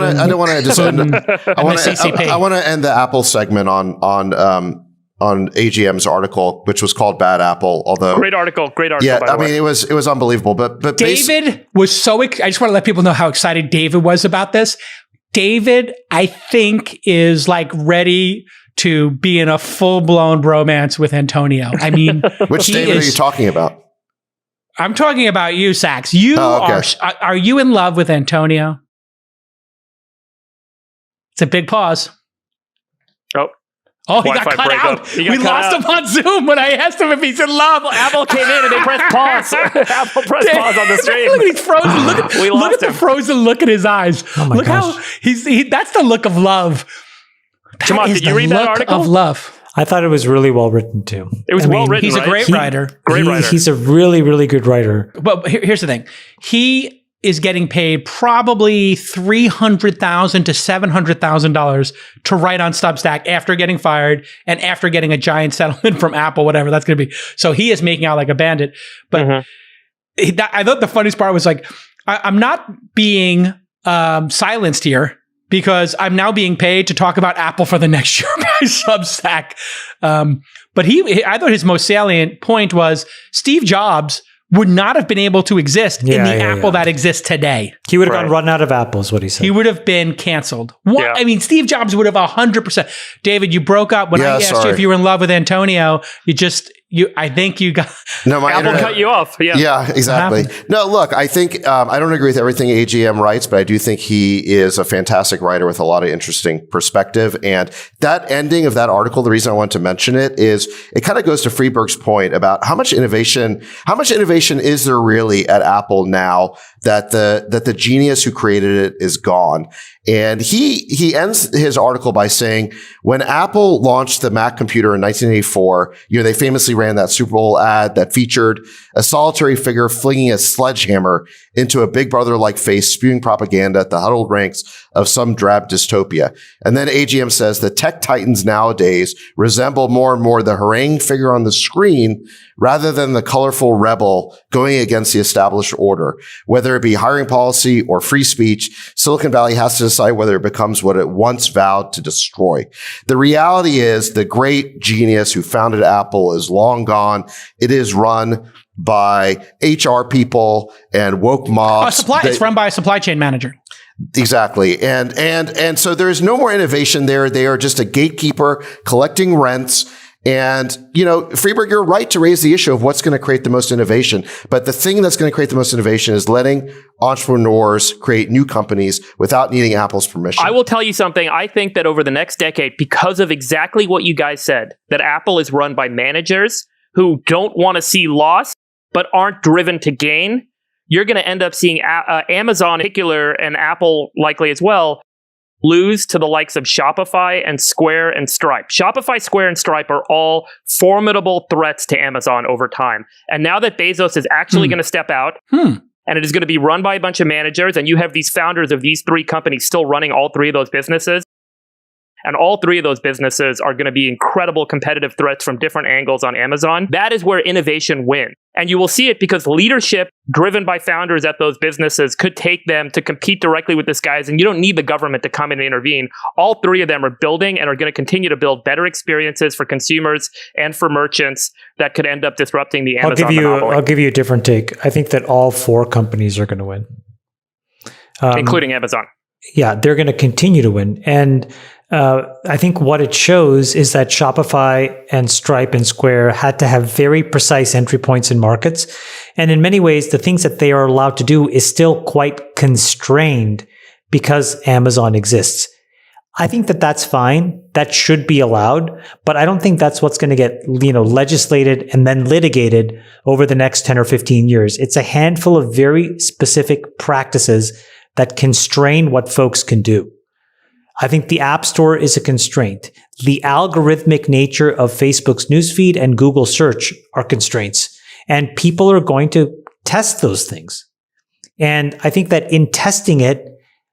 I don't want to just end. I want to end the Apple segment on AGM's article, which was called "Bad Apple." Although great article. Yeah, I mean it was unbelievable. But David was so. I just want to let people know how excited David was about this. David, I think, is like ready to be in a full-blown bromance with Antonio. I mean, which David are you talking about? I'm talking about you, Sacks. You are you in love with Antonio? It's a big pause. Oh, he got cut out. We lost him on Zoom when I asked him if he's in love. Apple came in and they pressed pause. Apple pressed pause on the stream. Look, he's frozen. Look at the frozen look in his eyes. Oh my gosh. How that's the look of love. Chamath, did you read that article? Of love. I thought it was really well written too. It was well written. He's a great writer. Great writer. He's a really, really good writer. But here's the thing. He is getting paid probably $300,000 to $700,000 to write on Substack after getting fired and after getting a giant settlement from Apple, whatever that's going to be. So he is making out like a bandit. But I thought the funniest part was like, I'm not being silenced here because I'm now being paid to talk about Apple for the next year by Substack. But I thought his most salient point was Steve Jobs would not have been able to exist in the Apple that exists today. He would have gone run out of Apple, is what he said. He would have been canceled. I mean, Steve Jobs would have 100%. David, you broke up when I asked you if you were in love with Antonio. I think you got... No, my Apple cut you off. Yeah, exactly. No, look, I think I don't agree with everything AGM writes, but I do think he is a fantastic writer with a lot of interesting perspective. And that ending of that article, the reason I want to mention it is it kind of goes to Friedberg's point about how much innovation is there really at Apple now that the genius who created it is gone. And he ends his article by saying, when Apple launched the Mac computer in 1984, they famously ran that Super Bowl ad that featured a solitary figure flinging a sledgehammer into a Big Brother-like face, spewing propaganda at the huddled ranks of some drab dystopia. And then AGM says the tech titans nowadays resemble more and more the haranguing figure on the screen rather than the colorful rebel going against the established order. Whether it be hiring policy or free speech, Silicon Valley has to decide whether it becomes what it once vowed to destroy. The reality is the great genius who founded Apple is long gone. It is run by HR people and woke mobs. It's run by a supply chain manager. Exactly. And so there is no more innovation there. They are just a gatekeeper collecting rents. And, Friedberg, you're right to raise the issue of what's going to create the most innovation. But the thing that's going to create the most innovation is letting entrepreneurs create new companies without needing Apple's permission. I will tell you something. I think that over the next decade, because of exactly what you guys said, that Apple is run by managers who don't want to see loss, but aren't driven to gain, you're going to end up seeing Amazon in particular, and Apple likely as well, lose to the likes of Shopify and Square and Stripe. Shopify, Square, and Stripe are all formidable threats to Amazon over time. And now that Bezos is actually going to step out, and it is going to be run by a bunch of managers, and you have these founders of these three companies still running all three of those businesses, and all three of those businesses are going to be incredible competitive threats from different angles on Amazon. That is where innovation wins. And you will see it because leadership driven by founders at those businesses could take them to compete directly with these guys. And you don't need the government to come in and intervene. All three of them are building and are going to continue to build better experiences for consumers and for merchants that could end up disrupting the Amazon monopoly. I'll give you a different take. I think that all four companies are going to win. Including Amazon. Yeah, they're going to continue to win. And I think what it shows is that Shopify and Stripe and Square had to have very precise entry points in markets. And in many ways, the things that they are allowed to do is still quite constrained because Amazon exists. I think that that's fine. That should be allowed. But I don't think that's what's going to get, legislated and then litigated over the next 10 or 15 years. It's a handful of very specific practices that constrain what folks can do. I think the App Store is a constraint. The algorithmic nature of Facebook's newsfeed and Google search are constraints. And people are going to test those things. And I think that in testing it,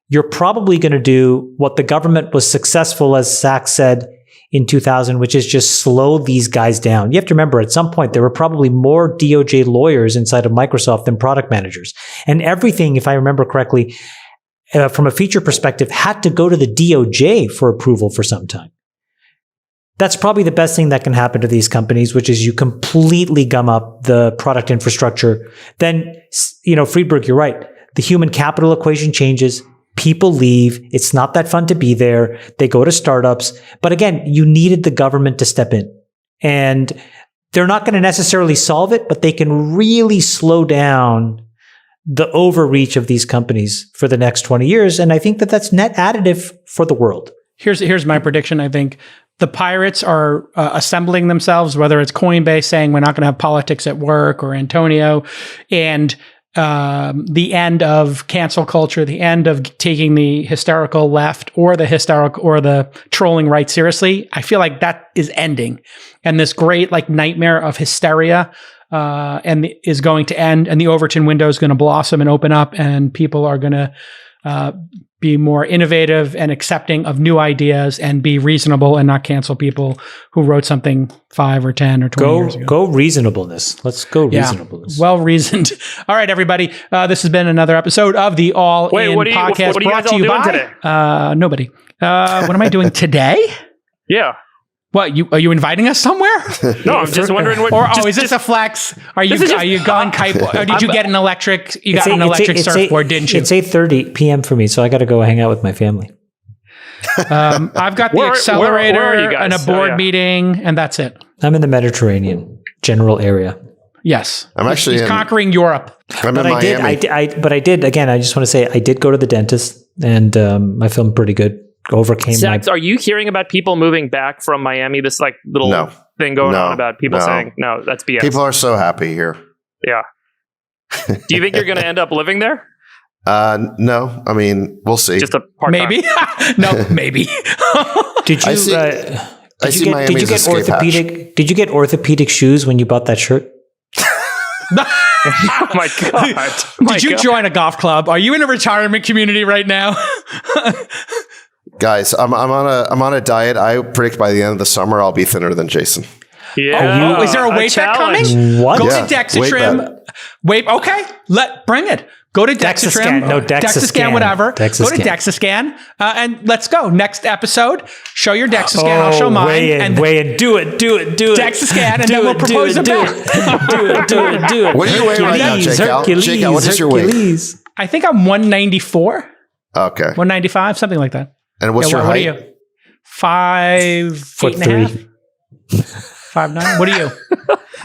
you're probably going to do what the government was successful, as Sacks said, in 2000, which is just slow these guys down. You have to remember, at some point, there were probably more DOJ lawyers inside of Microsoft than product managers. And everything, if I remember correctly, from a feature perspective, had to go to the DOJ for approval for some time. That's probably the best thing that can happen to these companies, which is you completely gum up the product infrastructure. Then, Friedberg, you're right. The human capital equation changes. People leave. It's not that fun to be there. They go to startups. But again, you needed the government to step in. And they're not going to necessarily solve it, but they can really slow down the overreach of these companies for the next 20 years. And I think that that's net additive for the world. Here's my prediction. I think the pirates are assembling themselves, whether it's Coinbase saying we're not going to have politics at work, or Antonio, and the end of cancel culture, the end of taking the hysterical left or the trolling right seriously. I feel like that is ending, and this great nightmare of hysteria is going to end, and the Overton window is going to blossom and open up, and people are going to be more innovative and accepting of new ideas, and be reasonable and not cancel people who wrote something 5 or 10 or 20 years ago. Go reasonableness. Let's go reasonableness. Well reasoned. All right, everybody. This has been another episode of the All In Podcast. What are you guys all doing today? Nobody. What am I doing today? Yeah. What, are you inviting us somewhere? No, I'm just wondering what. Is this a flex? Are you going kite? Or did you get an electric? You got an electric surfboard, didn't you? It's 8:30 p.m. for me, so I got to go hang out with my family. I've got the accelerator and a board meeting, and that's it. I'm in the Mediterranean general area. Yes, I'm actually conquering Europe. I'm in Miami. I did. Again, I just want to say I did go to the dentist, and I felt pretty good. Overcame Sacks, are you hearing about people moving back from Miami? This little thing going on about people saying, no, that's BS. People are so happy here. Yeah. Do you think you're going to end up living there? No. I mean, we'll see. Just a part-time. Maybe. No, maybe. Did you get orthopedic shoes when you bought that shirt? Oh my God. Did you join a golf club? Are you in a retirement community right now? Guys, I'm on a diet. I predict by the end of the summer I'll be thinner than Jason. Yeah. Is there a weight bet coming? What? Go to Dexatrim. Okay. Bring it. Go to Dexatrim. Dexascan, whatever. Go to Dexascan and let's go. Next episode, show your Dexascan. I'll show mine. Weigh in. Do it. Dexascan, and then we'll propose a bet. Do it. What are you weighing right now, Jake? What is your weight? I think I'm 194. Okay. 195, something like that. And what's your height? What are you? 5'8.5". 5'9". What are you?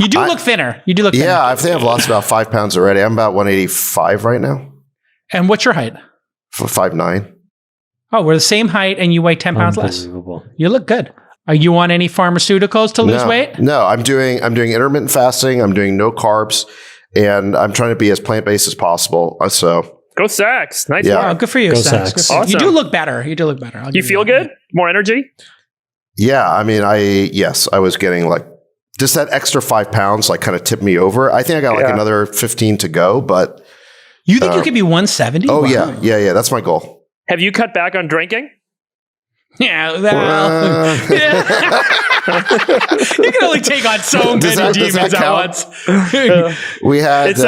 You do look thinner. Yeah, I think I've lost about 5 pounds already. I'm about 185 right now. And what's your height? 5'9". Oh, we're the same height, and you weigh 10 pounds less. You look good. Are you on any pharmaceuticals to lose weight? No, I'm doing intermittent fasting. I'm doing no carbs, and I'm trying to be as plant-based as possible. So. Go Sacks. Nice work. Oh, good for you, Sacks. Awesome. You do look better. You feel good? More energy? Yeah. I mean, I was getting just that extra 5 pounds kind of tipped me over. I think I got another 15 to go, but. You think you could be 170? Oh, wow. Yeah. That's my goal. Have you cut back on drinking? Yeah. You can only take on so many demons at once. We had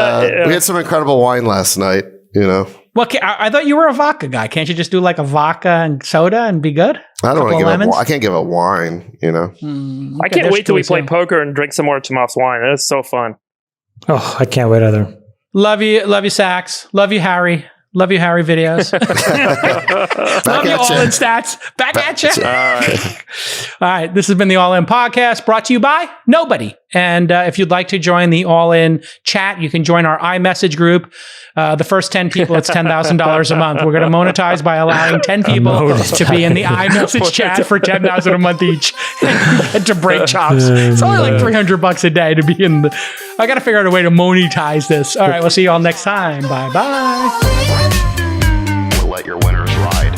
some incredible wine last night. Well, I thought you were a vodka guy. Can't you just do a vodka and soda and be good? I don't want to give up. I can't give up wine. I can't wait till we play poker and drink some more Chamath's wine. That's so fun. Oh, I can't wait either. Love you, Sacks. Love you, Harry. Love you, Harry videos. Love you, All In Stats. Back at you. All right. This has been the All In Podcast, brought to you by nobody. And if you'd like to join the All In chat, you can join our iMessage group. The first 10 people, it's $10,000 a month. We're going to monetize by allowing 10 people to be in the iMessage chat for $10,000 a month each. And you get to break chops. It's only $300 a day to be in the. I got to figure out a way to monetize this. All right. We'll see you all next time. Bye-bye. We'll let your winners ride.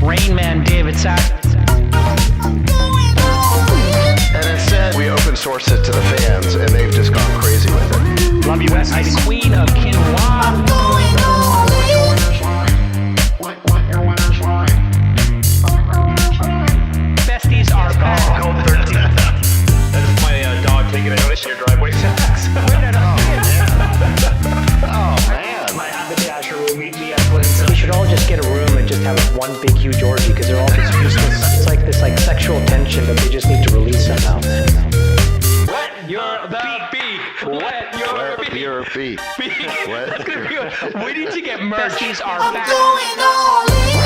Rain Man David Sacks. And instead, we open source it to the fans, and they've just gone crazy with it. Love you, besties. Queen of quinoa. Besties are back. That is my dog taking a notice in your driveway. Oh, man. have one big huge orgy because they're all just useless. It's like this sexual tension that they just need to release somehow. Wet your beak. Wet your beak. Beak. That's gonna be. We need to get merch. Besties are I'm back. going all in.